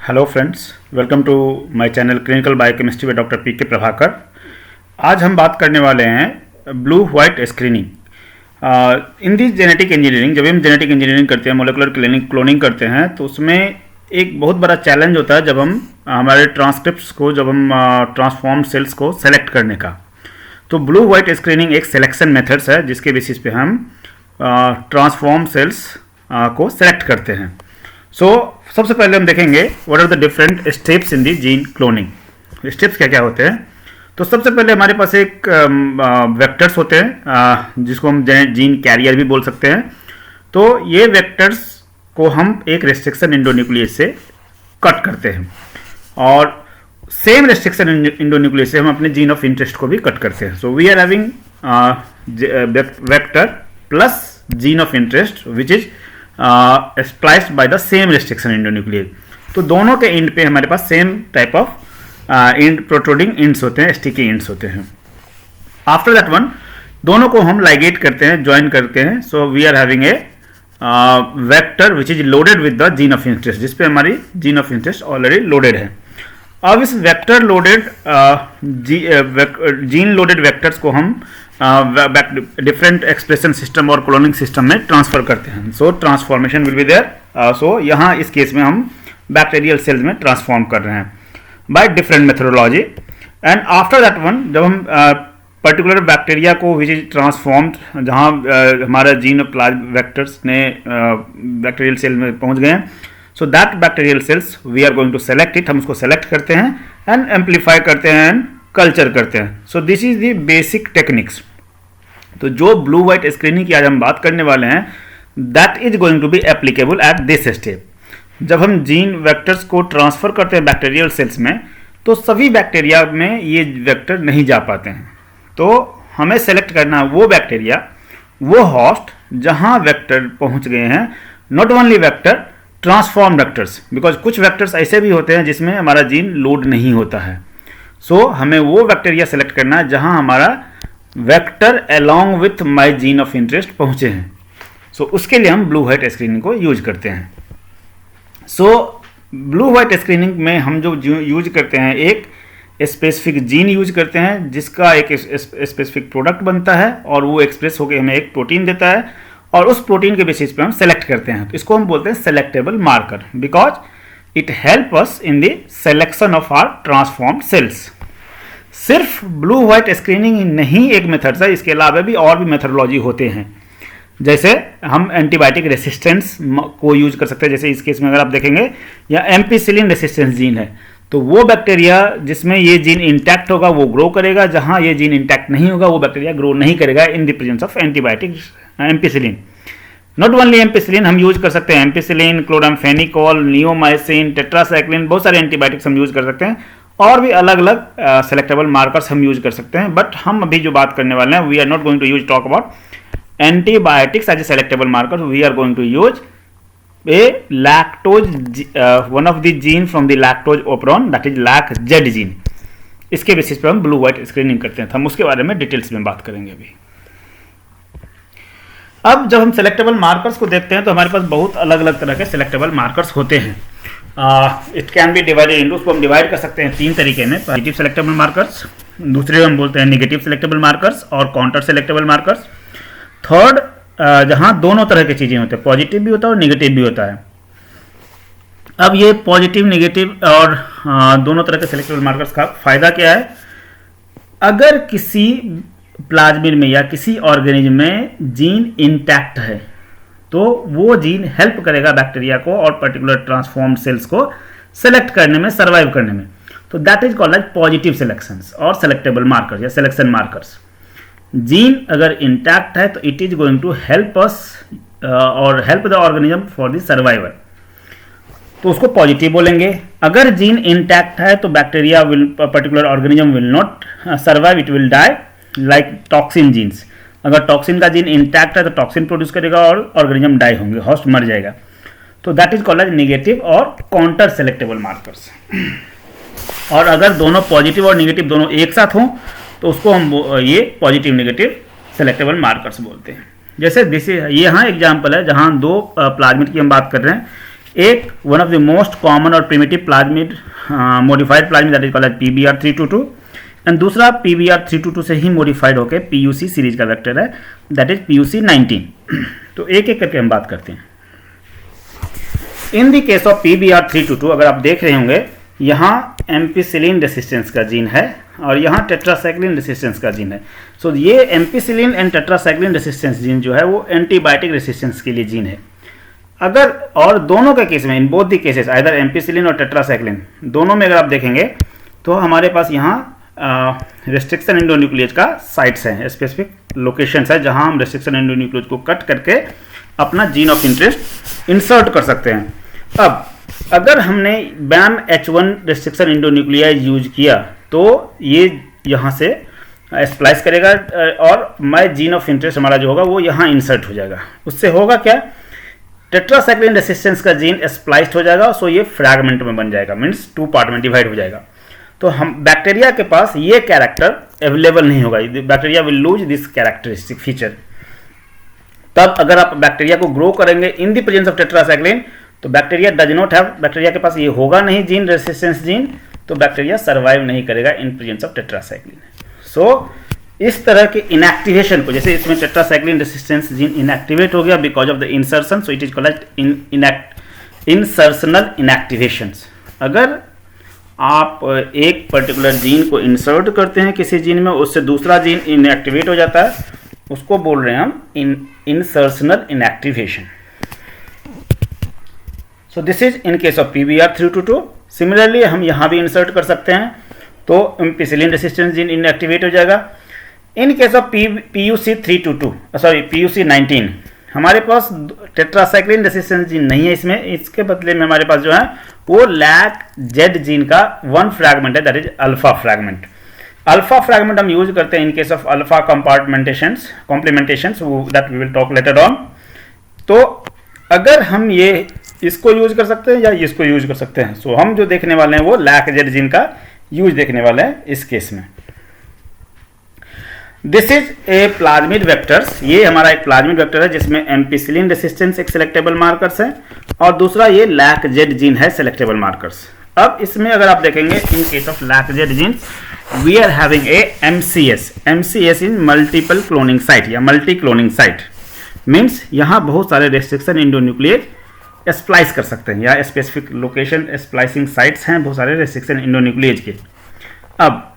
Hello friends, welcome to my channel clinical biochemistry में doctor P K. Prabhakar. आज हम बात करने वाले हैं blue white screening in the genetic engineering. जब हम जेनेटिक इंजीनियरिंग करते हैं, मोलिकुलर क्लोनिंग करते हैं, तो उसमें एक बहुत बड़ा चैलेंज होता है जब हम हमारे ट्रांसक्रिप्ट्स को, जब हम ट्रांसफॉर्म सेल्स को सेलेक्ट करने का। तो ब्लू वाइट स्क्रीनिंग एक सिलेक्शन मेथड्स है जिसके बेसिस पे हम ट्रांसफॉर्म सेल्स को सेलेक्ट करते हैं। सबसे पहले हम देखेंगे what are the different steps in the gene cloning. Steps क्या क्या होते हैं? तो सबसे पहले हमारे पास एक वेक्टर्स होते हैं जिसको हम जीन कैरियर भी बोल सकते हैं। तो ये वेक्टर्स को हम एक रेस्ट्रिक्शन इंडोन्यूक्लियस से कट करते हैं और सेम रेस्ट्रिक्शन इंडोन्यूक्लियस से हम अपने जीन ऑफ इंटरेस्ट को भी कट करते हैं। So we are having vector plus gene of interest which is spliced by the same restriction endonuclease. तो दोनों के एंड पे हमारे पास same type of protruding ends होते हैं, स्टिकी इंड्स होते हैं। आफ्टर दैट वन दोनों को हम लाइगेट करते हैं, ज्वाइन करते हैं। So we are having a vector which is loaded with the gene of interest, जिसपे हमारी gene of interest already loaded है। अब इस vector loaded gene loaded vectors को हम डिफरेंट एक्सप्रेशन सिस्टम और क्लोनिंग सिस्टम में ट्रांसफर करते हैं। So transformation will be there. सो यहाँ इस केस में हम बैक्टीरियल सेल्स में ट्रांसफॉर्म कर रहे हैं by different methodology. And after that one जब हम पर्टिकुलर बैक्टीरिया को विच इज ट्रांसफॉर्म्ड, जहाँ हमारा जीन वेक्टर्स ने बैक्टीरियल सेल में पहुँच गए हैं, so that bacterial cells we are going to select it. हम उसको सेलेक्ट करते हैं एंड एम्पलीफाई करते हैं एंड कल्चर करते हैं। So this is the basic techniques. तो जो ब्लू वाइट स्क्रीनिंग की आज हम बात करने वाले हैं, that is going to be applicable at this step. जब हम जीन वेक्टर्स को ट्रांसफर करते हैं बैक्टीरियल सेल्स में, तो सभी बैक्टीरिया में ये वेक्टर नहीं जा पाते हैं। तो हमें सेलेक्ट करना वो बैक्टीरिया, वो हॉस्ट जहां वेक्टर पहुंच गए हैं। Not only vector, transform vectors, because कुछ वेक्टर्स ऐसे भी होते हैं जिसमें हमारा जीन लोड नहीं होता है। सो हमें वो बैक्टीरिया सेलेक्ट करना है जहां हमारा vector along with my gene of interest पहुंचे हैं। सो उसके लिए हम ब्लू वाइट स्क्रीनिंग को यूज करते हैं। सो ब्लू वाइट स्क्रीनिंग में हम जो यूज करते हैं, एक स्पेसिफिक जीन यूज करते हैं जिसका एक स्पेसिफिक प्रोडक्ट बनता है और वो एक्सप्रेस होकर हमें एक प्रोटीन देता है और उस प्रोटीन के बेसिस पे हम सेलेक्ट करते हैं। तो इसको हम बोलते हैं selectable marker, because it help us in the selection of our transformed cells. सिर्फ ब्लू वाइट स्क्रीनिंग नहीं एक मेथड है, इसके अलावा भी और भी मेथडोलॉजी होते हैं। जैसे हम एंटीबायोटिक रेसिस्टेंस को यूज कर सकते हैं। जैसे इस केस में अगर आप देखेंगे, या एम्पिसिलिन रेसिस्टेंस जीन है, तो वो बैक्टीरिया जिसमें ये जीन इंटैक्ट होगा वो ग्रो करेगा, जहां ये जीन इंटैक्ट नहीं होगा वो बैक्टीरिया ग्रो नहीं करेगा इन the presence of antibiotic ampicillin. Not only ampicillin, हम यूज कर सकते हैं एम्पिसिलिन, क्लोरामफेनिकोल, नियोमाइसिन, टेट्रासाइक्लिन, बहुत सारे एंटीबायोटिक्स हम यूज कर सकते हैं और भी अलग अलग सेलेक्टेबल मार्कर्स हम यूज कर सकते हैं। बट हम अभी जो बात करने वाले हैं, we are not going to use talk about antibiotics as a selectable marker. We are going to use a lactose, one of the gene from the lactose operon, that is LAC-Z gene. इसके basis पे हम blue white screening करते हैं। हम उसके बारे में details में बात करेंगे अभी। अब जब हम सेलेक्टेबल मार्कर्स को देखते हैं तो हमारे पास बहुत अलग अलग तरह के सेलेक्टेबल मार्कर्स होते हैं। It can be divided into, उसको हम डिवाइड कर सकते हैं तीन तरीके में। पॉजिटिव सेलेक्टेबल मार्कर्स, दूसरे हम बोलते हैं नेगेटिव सेलेक्टेबल मार्कर्स और काउंटर सेलेक्टेबल मार्कर्स। थर्ड, जहां दोनों तरह की चीजें होते हैं, पॉजिटिव भी होता है और नेगेटिव भी होता है। अब ये पॉजिटिव, नेगेटिव और दोनों तरह के सेलेक्टेबल मार्कर्स का फायदा क्या है? अगर किसी प्लाज्मिड में या किसी ऑर्गेनिज्म में जीन इंटैक्ट है तो वो जीन हेल्प करेगा बैक्टीरिया को और पर्टिकुलर ट्रांसफॉर्म्ड सेल्स को सेलेक्ट करने में, सर्वाइव करने में। तो that is called as positive selections और सेलेक्टेबल मार्कर्स या सिलेक्शन मार्कर्स। जीन अगर इंटैक्ट है तो it is going to help us और help the organism for the survival, तो उसको पॉजिटिव बोलेंगे। अगर जीन इंटैक्ट है तो bacteria will, particular organism will not survive, it will die, like toxin genes. अगर टॉक्सिन का जीन इंटैक्ट है तो टॉक्सिन प्रोड्यूस करेगा और ऑर्गेनिज्म डाई होंगे, होस्ट मर जाएगा। तो that is called as negative और काउंटर सेलेक्टेबल मार्कर्स। और अगर दोनों पॉजिटिव और नेगेटिव दोनों एक साथ हों तो उसको हम ये पॉजिटिव नेगेटिव सेलेक्टेबल मार्कर्स बोलते हैं। जैसे दिस, ये यहाँ एग्जाम्पल है जहाँ दो प्लाज्मिड की हम बात कर रहे हैं। एक one of the most common और primitive plasmid modified plasmid that is called PBr322, and दूसरा PBr322 से ही मॉडिफाइड होकर PUC सीरीज का वेक्टर है दैट इज PUC19। तो एक एक करके हम बात करते हैं। In the case of PBr322 अगर आप देख रहे होंगे, यहाँ एम्पिसिलिन रेसिस्टेंस का जीन है और यहाँ टेट्रासाइक्लिन रेसिस्टेंस का जीन है। सो ये ampicillin and tetracycline resistance gene जो है वो एंटीबायोटिक रेसिस्टेंस के लिए जीन है। अगर और दोनों के केस में, in both the cases either ampicillin और टेट्रासाइक्लिन दोनों में अगर आप देखेंगे तो हमारे पास यहाँ रेस्ट्रिक्शन एंडोन्यूक्लियस का साइट्स हैं, स्पेसिफिक लोकेशंस है जहाँ हम रेस्ट्रिक्शन एंडोन्यूक्लियस को कट करके अपना जीन ऑफ इंटरेस्ट इंसर्ट कर सकते हैं। अब अगर हमने BAM-H1 रेस्ट्रिक्शन एंडोन्यूक्लियाइज यूज किया तो ये यहाँ से स्प्लाइस करेगा और माय जीन ऑफ इंटरेस्ट हमारा जो होगा वो यहाँ इंसर्ट हो जाएगा। उससे होगा क्या, टेट्रासाइक्लिन रेसिस्टेंस का जीन स्प्लाइस्ड हो जाएगा, सो ये फ्रैगमेंट में बन जाएगा, मीन्स 2 पार्ट में डिवाइड हो जाएगा। तो हम बैक्टीरिया के पास ये कैरेक्टर अवेलेबल नहीं होगा, bacteria will lose this characteristic feature. तब अगर आप बैक्टीरिया को ग्रो करेंगे in the presence of tetracycline तो bacteria does not have, bacteria के पास ये होगा नहीं जीन रेसिस्टेंस जीन, तो बैक्टीरिया सर्वाइव नहीं करेगा in presence of tetracycline. So इस तरह के इनएक्टिवेशन को, जैसे इसमें टेट्रासाइक्लिन रेसिस्टेंस जीन इनएक्टिवेट हो गया because of the insertion, so it is called insertional inactivations. अगर आप एक पर्टिकुलर जीन को इंसर्ट करते हैं किसी जीन में, उससे दूसरा जीन इनएक्टिवेट हो जाता है, उसको बोल रहे हैं हम insertional inactivation. So this is in case of PBr322। Similarly हम यहाँ भी इंसर्ट कर सकते हैं तो एम्पिसिलिन रेसिस्टेंस जीन इनएक्टिवेट हो जाएगा। इन केस ऑफ PUC19 हमारे पास टेट्रासाइक्लिन रेसिस्टेंस जीन नहीं है इसमें, इसके बदले में हमारे पास जो है वो LAC-Z जीन का 1 फ्रैगमेंट है that is alpha fragment. Alpha fragment हम यूज करते हैं in case of alpha complementations that we will talk later on. तो अगर हम ये इसको यूज कर सकते हैं या इसको यूज कर सकते हैं, सो हम जो देखने वाले हैं वो LAC-Z जीन का यूज देखने वाले हैं इस केस में। This is a plasmid vectors, ये हमारा एक प्लाज्मिड वेक्टर है जिसमें एम्पिसिलिन रेसिस्टेंस एक सेलेक्टेबल मार्कर्स है और दूसरा ये LAC-Z जीन है सेलेक्टेबल मार्कर्स। अब इसमें अगर आप देखेंगे in case of LAC-Z gene we are having a MCS in multiple cloning site या मल्टी क्लोनिंग साइट, मीन्स यहाँ बहुत सारे रेस्ट्रिक्शन एंडोन्यूक्लियस स्प्लाइस कर सकते हैं या स्पेसिफिक लोकेशन स्प्लाइसिंग साइट्स हैं बहुत सारे रेस्ट्रिक्शन एंडोन्यूक्लियस के। अब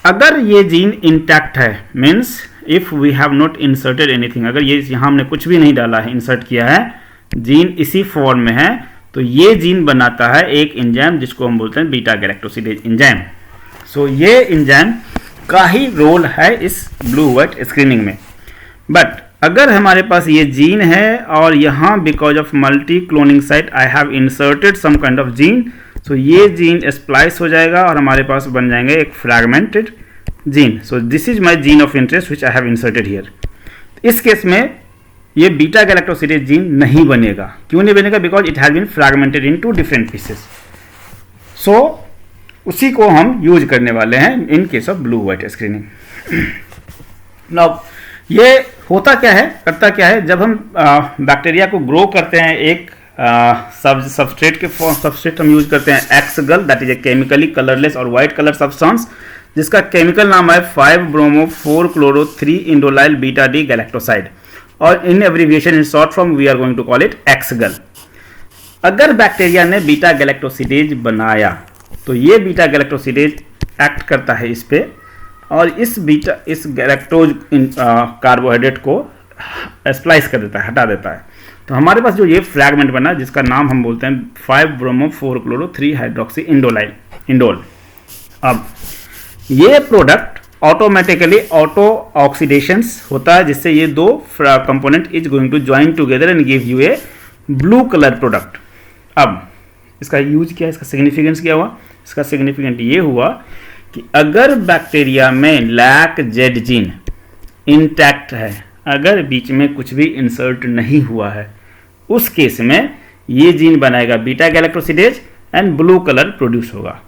अगर ये जीन इंटैक्ट है, means if we have not inserted anything, अगर ये यहाँ हमने कुछ भी नहीं डाला है, इंसर्ट किया है, जीन इसी फॉर्म में है, तो ये जीन बनाता है एक एंजाइम जिसको हम बोलते हैं बीटा गैलेक्टोसिडेज एंजाइम। सो ये एंजाइम का ही रोल है इस ब्लू व्हाइट स्क्रीनिंग में। बट अगर हमारे पास ये जीन है और यहाँ because of multi cloning site I have inserted some kind of gene, so ये जीन स्प्लाइस हो जाएगा और हमारे पास बन जाएंगे एक fragmented gene. So this is my gene of interest which I have inserted here. इस केस में ये बीटा गैलेक्टोसिडेज जीन नहीं बनेगा। क्यों नहीं बनेगा? Because it has been fragmented in 2 different pieces. So उसी को हम यूज करने वाले हैं in case of blue white screening. Now ये होता क्या है, करता क्या है, जब हम बैक्टीरिया को ग्रो करते हैं एक सबस्ट्रेट के सबस्ट्रेट हम यूज करते हैं xgal, that is a chemically colourless और वाइट कलर सब्सटेंस जिसका केमिकल नाम है 5-bromo-4-chloro-3 indolyl beta D galactoside और in abbreviation in short form we are going to call it xgal. अगर बैक्टीरिया ने बीटा गैलेक्टोसिडेज बनाया तो ये बीटा गैलेक्टोसिडेज एक्ट करता है इस पे और इस गैलेक्टोज कार्बोहाइड्रेट को स्प्लाइस कर देता है, हटा देता है। तो हमारे पास जो ये फ्रैगमेंट बना जिसका नाम हम बोलते हैं 5-bromo-4-chloro-3 हाइड्रोक्सी इंडोल। अब ये प्रोडक्ट ऑटोमेटिकली ऑटो ऑक्सीडेशंस होता है जिससे ये 2 component is going to join together and give you a blue colour product. अब इसका यूज क्या है, इसका सिग्निफिकेंस क्या हुआ? इसका सिग्निफिकेंट ये हुआ कि अगर बैक्टीरिया में LAC-Z जीन इंटैक्ट है, अगर बीच में कुछ भी इंसर्ट नहीं हुआ है, उस केस में ये जीन बनाएगा beta galactosidase and blue colour produce होगा।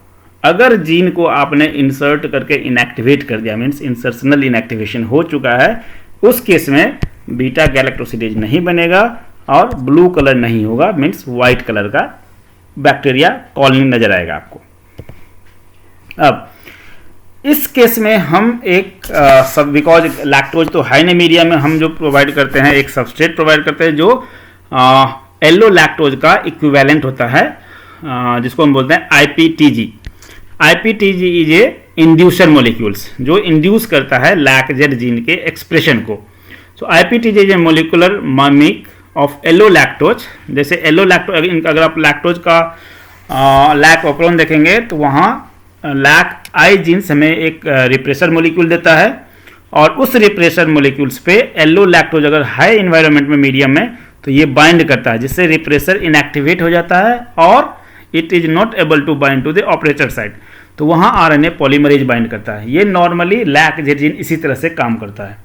अगर जीन को आपने इंसर्ट करके इनएक्टिवेट कर दिया, मीन्स इंसर्शनल इनएक्टिवेशन हो चुका है, उस केस में बीटा गैलेक्टोसिडेज नहीं बनेगा और ब्लू कलर नहीं होगा, मीन्स वाइट कलर का बैक्टीरिया कॉलोनी नजर आएगा आपको। अब इस केस में हम एक सब बिकॉज लैक्टोज तो है नहीं मीडिया में, हम जो प्रोवाइड करते हैं एक सबस्ट्रेट प्रोवाइड करते हैं जो येलो लैक्टोज का इक्विवेलेंट होता है, जिसको हम बोलते हैं IPTG। IPTG is a inducer molecules जो इंड्यूस करता है लैकजेड जीन के एक्सप्रेशन को। सो IPTG is a molecular mimic of yellow lactose. जैसे येलो लैक्टोज, अगर आप लैक्टोज का लैक ऑपरोन देखेंगे तो वहाँ लैक आई जीन्स हमें एक रिप्रेसर मोलिक्यूल देता है, और उस रिप्रेसर मोलिक्यूल्स पे येलो लैक्टोज अगर हाई इन्वायरमेंट में मीडियम में तो ये बाइंड करता है, जिससे रिप्रेसर इनएक्टिवेट हो जाता है और it is not able to bind to the operator side. तो वहाँ RNA पॉलीमरेज बाइंड करता है। ये नॉर्मली लैकजेड जीन इसी तरह से काम करता है।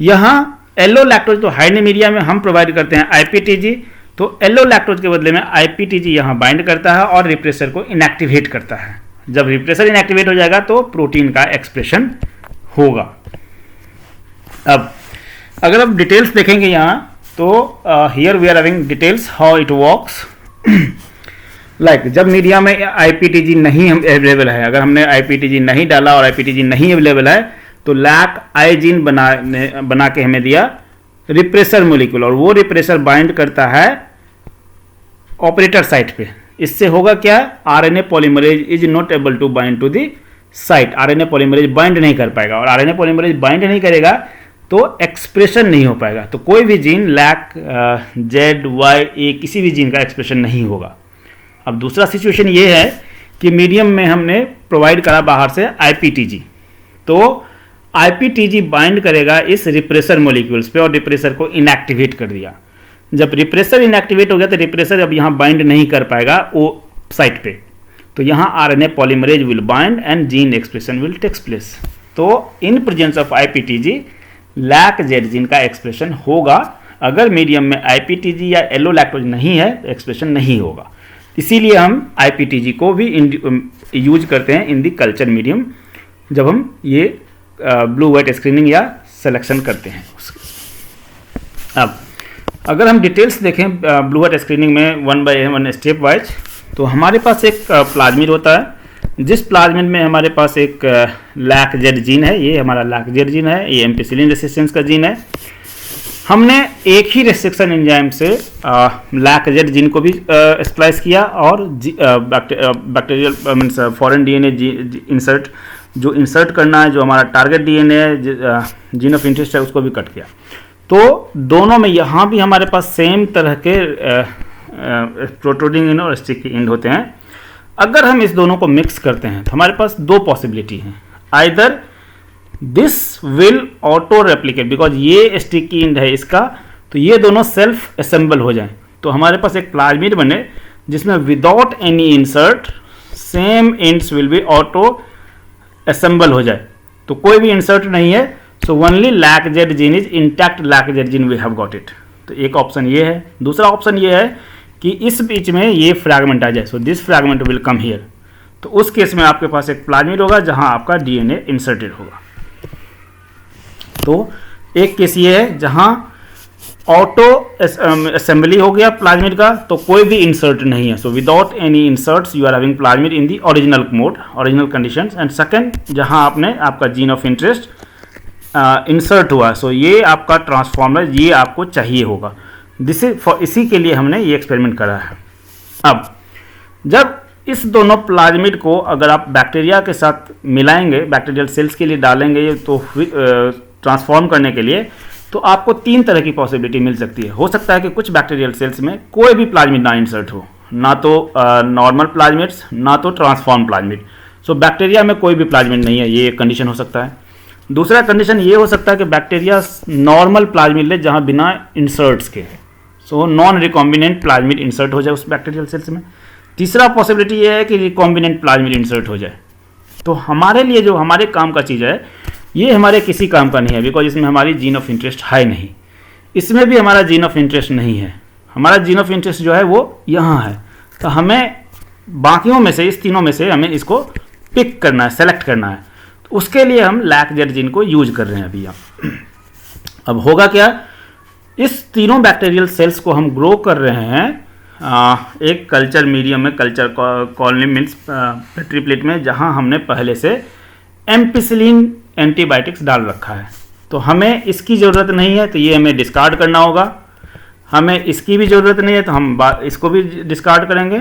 यहाँ येलो लैक्टोज तो हाई मीडिया में हम प्रोवाइड करते हैं IPTG, तो येलो लैक्टोज के बदले में IPTG यहाँ बाइंड करता है और रिप्रेसर को इनएक्टिवेट करता है। जब रिप्रेसर इनएक्टिवेट हो जाएगा तो प्रोटीन का एक्सप्रेशन होगा। अब अगर आप डिटेल्स देखेंगे यहाँ तो here we are having details how it works. Like जब मीडिया में IPTG नहीं अवेलेबल है, अगर हमने IPTG नहीं डाला और IPTG नहीं अवेलेबल है तो लैक आई जीन बना के हमें दिया रिप्रेसर मोलिक्यूल, और वो रिप्रेसर बाइंड करता है ऑपरेटर साइट पे। इससे होगा क्या, RNA polymerase is not able to bind to the site. RNA polymerase bind नहीं कर पाएगा, और RNA पॉलीमरेज बाइंड नहीं करेगा तो एक्सप्रेशन नहीं हो पाएगा। तो कोई भी जीन लैक ZYA किसी भी जीन का एक्सप्रेशन नहीं होगा। अब दूसरा सिचुएशन ये है कि मीडियम में हमने प्रोवाइड करा बाहर से IPTG, तो IPTG बाइंड करेगा इस रिप्रेसर मोलिक्यूल्स पे और रिप्रेसर को इनएक्टिवेट कर दिया। जब रिप्रेसर इनएक्टिवेट हो गया तो रिप्रेसर अब यहाँ बाइंड नहीं कर पाएगा वो साइट पे, तो यहाँ RNA polymerase will bind and gene expression will takes place. तो in presence of IPTG lacZ gene का एक्सप्रेशन होगा। अगर मीडियम में IPTG या येलो लैक्टोज नहीं है तो एक्सप्रेशन नहीं होगा। इसीलिए हम IPTG को भी यूज करते हैं इन दी कल्चर मीडियम, जब हम ये ब्लू वाइट स्क्रीनिंग या सिलेक्शन करते हैं। अब अगर हम डिटेल्स देखें ब्लू वाइट स्क्रीनिंग में 1 by 1 स्टेप वाइज, तो हमारे पास एक प्लाज्मिड होता है, जिस प्लाज्मिड में हमारे पास एक लैकजेड जीन है। ये हमारा लैकजेड जीन है, ये एम्पिसिलिन रेसिस्टेंस का जीन है। हमने एक ही रेस्ट्रिक्शन एंजाइम से लैकजेड जीन को भी स्प्लाइस किया और bacterial means foreign DNA insert जो इंसर्ट करना है, जो हमारा टारगेट DNA है, जीन ऑफ इंटरेस्ट है, उसको भी कट किया। तो दोनों में यहाँ भी हमारे पास सेम तरह के प्रोट्रूडिंग एंड और स्टिकी एंड होते हैं। अगर हम इस दोनों को मिक्स करते हैं तो हमारे पास दो पॉसिबिलिटी हैं। Either this will auto replicate, because ये स्टिकी एंड है इसका, तो ये दोनों सेल्फ असेंबल हो जाएं, तो हमारे पास एक प्लाज्मिड बने जिसमें without any insert same ends will be auto assemble हो जाए। तो कोई भी इंसर्ट नहीं है, so only lacZ gene is intact lacZ gene we have got it. तो एक ऑप्शन ये है। दूसरा ऑप्शन ये है कि इस बीच में ये फ्रैगमेंट आ जाए, so this fragment will come here. तो उस केस में आपके पास एक प्लाज्मिड होगा जहां आपका DNA इंसर्टेड होगा। तो एक केस ये है जहां ऑटो असेंबली हो गया प्लाज्मिड का, तो कोई भी इंसर्ट नहीं है। So without any inserts you are having plasmid in the original mode, original conditions. And second, जहां आपने आपका जीन ऑफ इंटरेस्ट इंसर्ट हुआ, सो ये आपका ट्रांसफॉर्मर, ये आपको चाहिए होगा। दिस इज फॉर, इसी के लिए हमने ये एक्सपेरिमेंट करा है। अब जब इस दोनों प्लाज्मिड को अगर आप बैक्टीरिया के साथ मिलाएंगे, बैक्टीरियल सेल्स के लिए डालेंगे तो ट्रांसफॉर्म करने के लिए, तो आपको तीन तरह की पॉसिबिलिटी मिल सकती है। हो सकता है कि कुछ बैक्टीरियल सेल्स में कोई भी प्लाज्मिड ना इंसर्ट हो, ना तो नॉर्मल प्लाज्मिड्स, ना तो ट्रांसफॉर्म प्लाज्मिड। सो बैक्टीरिया में कोई भी प्लाज्मिड नहीं है, ये एक कंडीशन हो सकता है। दूसरा कंडीशन ये हो सकता है कि बैक्टीरिया नॉर्मल प्लाज्मिड ले जहाँ बिना इंसर्ट्स के, so non recombinant plasmid insert हो जाए उस बैक्टीरियल सेल्स में। तीसरा पॉसिबिलिटी ये है कि रिकॉम्बिनेंट प्लाज्मिड इंसर्ट हो जाए। तो हमारे लिए जो हमारे काम का चीज़ है, ये हमारे किसी काम का नहीं है, बिकॉज इसमें हमारी जीन ऑफ इंटरेस्ट है नहीं। इसमें भी हमारा जीन ऑफ इंटरेस्ट नहीं है। हमारा जीन ऑफ इंटरेस्ट जो है वो यहाँ है। तो हमें बाकियों में से, इस तीनों में से हमें इसको पिक करना है, सेलेक्ट करना है। तो उसके लिए हम लैकजेड जीन को यूज कर रहे हैं अभी यहाँ। अब होगा क्या, इस तीनों बैक्टीरियल सेल्स को हम ग्रो कर रहे हैं एक कल्चर मीडियम में, culture colony means petri plate में, जहां हमने पहले से एम्पिसिलिन एंटीबायोटिक्स डाल रखा है। तो हमें इसकी ज़रूरत नहीं है, तो ये हमें डिस्कार्ड करना होगा। हमें इसकी भी ज़रूरत नहीं है, तो हम इसको भी डिस्कार्ड करेंगे।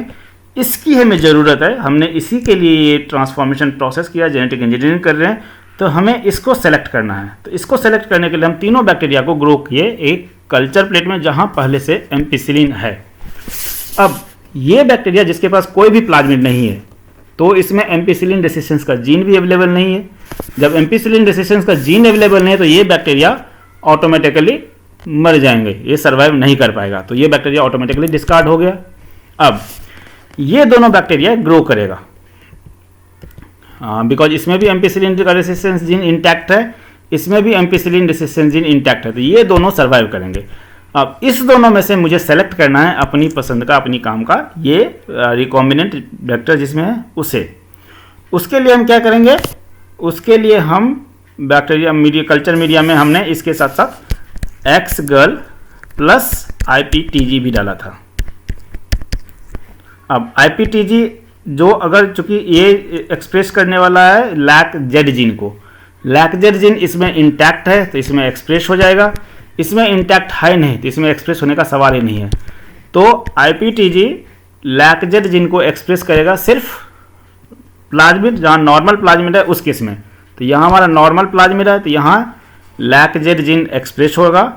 इसकी हमें ज़रूरत है, हमने इसी के लिए ये ट्रांसफॉर्मेशन प्रोसेस किया, जेनेटिक इंजीनियरिंग कर रहे हैं, तो हमें इसको सेलेक्ट करना है। तो इसको सेलेक्ट करने के लिए हम तीनों बैक्टीरिया को ग्रो किए एक कल्चर प्लेट में जहां पहले से एम्पिसिलिन है। अब ये बैक्टीरिया जिसके पास कोई भी प्लाज्मिड नहीं है, तो इसमें एम्पिसिलिन रेसिस्टेंस का जीन भी अवेलेबल नहीं है। जब एम्पिसिलिन रेसिस्टेंस का जीन अवेलेबल नहीं है, तो ये बैक्टीरिया ऑटोमेटिकली मर जाएंगे, ये सर्वाइव नहीं कर पाएगा, तो ये बैक्टीरिया ऑटोमेटिकली डिस्कार्ड हो गया। अब ये दोनों बैक्टीरिया ग्रो करेगा, बिकॉज इसमें भी एम्पिसिलिन का रेसिस्टेंस जीन इंटैक्ट है, इसमें भी एम्पिसिलिन रेसिस्टेंस जीन इंटैक्ट है, तो ये दोनों सर्वाइव करेंगे। अब इस दोनों में से मुझे सेलेक्ट करना है अपनी पसंद का, अपनी काम का ये रिकॉम्बिनेंट वेक्टर जिसमें है उसे। उसके लिए हम क्या करेंगे, उसके लिए हम बैक्टीरिया मीडिया कल्चर मीडिया में हमने इसके साथ साथ एक्स गर्ल प्लस IPTG भी डाला था। अब IPTG जो अगर चूंकि ये एक्सप्रेस करने वाला है LAC-Z जीन को, LAC-Z जीन इसमें इंटैक्ट है तो इसमें एक्सप्रेस हो जाएगा, इसमें इंटैक्ट है नहीं तो इसमें एक्सप्रेस होने का सवाल ही नहीं है। तो IPTG LAC-Z जीन को एक्सप्रेस करेगा सिर्फ प्लाज्मिड, जहाँ नॉर्मल प्लाज्मिड है उस केस में। तो यहाँ हमारा नॉर्मल प्लाज्मिड है, तो यहाँ LAC-Z जीन एक्सप्रेस होगा,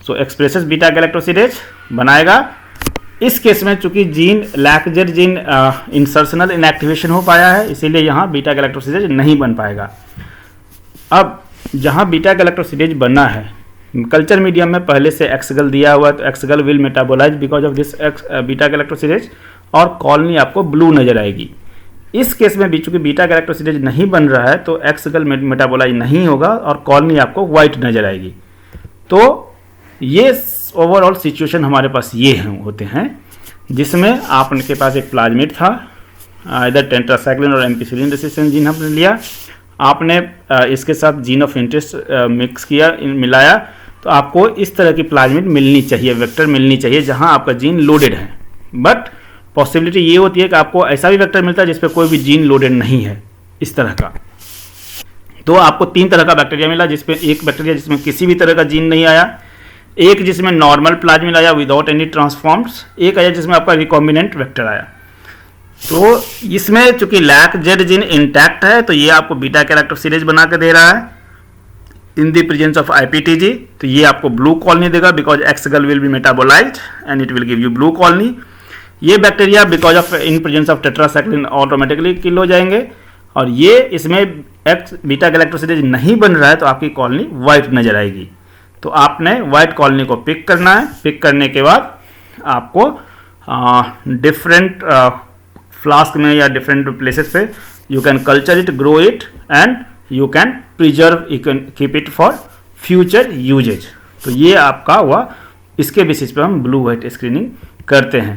सो एक्सप्रेसेस बीटा गैलेक्टोसिडेज बनाएगा। इस केस में चूंकि gene LAC-Z gene insertional inactivation हो पाया है, इसीलिए यहाँ बीटा गैलेक्टोसिडेज नहीं बन पाएगा। अब जहाँ बीटा गैलेक्टोसिडेज बनना है, कल्चर मीडियम में पहले से एक्सगल दिया हुआ है, तो xgal will metabolize because of this beta galactosidase, और कॉलोनी आपको ब्लू नजर आएगी। इस केस में भी चूंकि बीटा गैलेक्टोसिडेज नहीं बन रहा है, तो एक्सगल मेटाबोलाइज नहीं होगा और कॉलोनी आपको व्हाइट नजर आएगी। तो ये ओवरऑल सिचुएशन हमारे पास ये होते हैं, जिसमें आपके पास एक प्लाज्मिड था, इधर टेट्रासाइक्लिन और एम्पिसिलिन रेसिस्टेंस जीन हमने लिया, आपने इसके साथ जीन ऑफ इंटरेस्ट मिक्स किया, मिलाया, तो आपको इस तरह की प्लाज्मिड मिलनी चाहिए, वेक्टर मिलनी चाहिए जहां आपका जीन लोडेड है। बट पॉसिबिलिटी ये होती है कि आपको ऐसा भी वेक्टर मिलता है जिसपे कोई भी जीन लोडेड नहीं है, इस तरह का। तो आपको 3 तरह का बैक्टीरिया मिला, जिसपे एक बैक्टीरिया जिसमें किसी भी तरह का जीन नहीं आया, एक जिसमें नॉर्मल प्लाज्मिड आया विदाउट एनी ट्रांसफॉर्म्स, एक आया जिसमें आपका रिकॉम्बिनेंट वेक्टर आया। तो इसमें चूंकि LAC-Z जीन इंटैक्ट है, तो ये आपको बीटा गैलेक्टोसिडेज बना के दे रहा है in the presence of IPTG, तो ये आपको ब्लू कॉलोनी देगा because xgal will be metabolized and it will give you blue colony. ये bacteria because of in presence of tetracycline automatically kill हो जाएंगे, और ये इसमें एक्स बीटा गैलेक्टोसिडेज नहीं बन रहा है, तो आपकी कॉलोनी व्हाइट नजर आएगी। तो आपने व्हाइट कॉलोनी को पिक करना है, पिक करने के बाद आपको डिफरेंट फ्लास्क में या डिफरेंट प्लेसेस पे you can culture it, grow it and you can preserve, you can keep it for future usages. तो ये आपका हुआ, इसके बेसिस पे हम ब्लू व्हाइट स्क्रीनिंग करते हैं।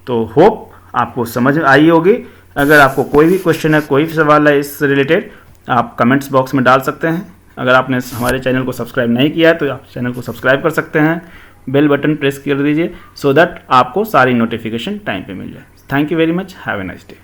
तो होप आपको समझ आई होगी। अगर आपको कोई भी क्वेश्चन है, कोई भी सवाल है इस रिलेटेड, आप कमेंट्स बॉक्स में डाल सकते हैं। अगर आपने हमारे चैनल को सब्सक्राइब नहीं किया है तो आप चैनल को सब्सक्राइब कर सकते हैं, बेल बटन प्रेस कर दीजिए सो दैट आपको सारी नोटिफिकेशन टाइम पे मिल जाए। Thank you very much, have a nice day.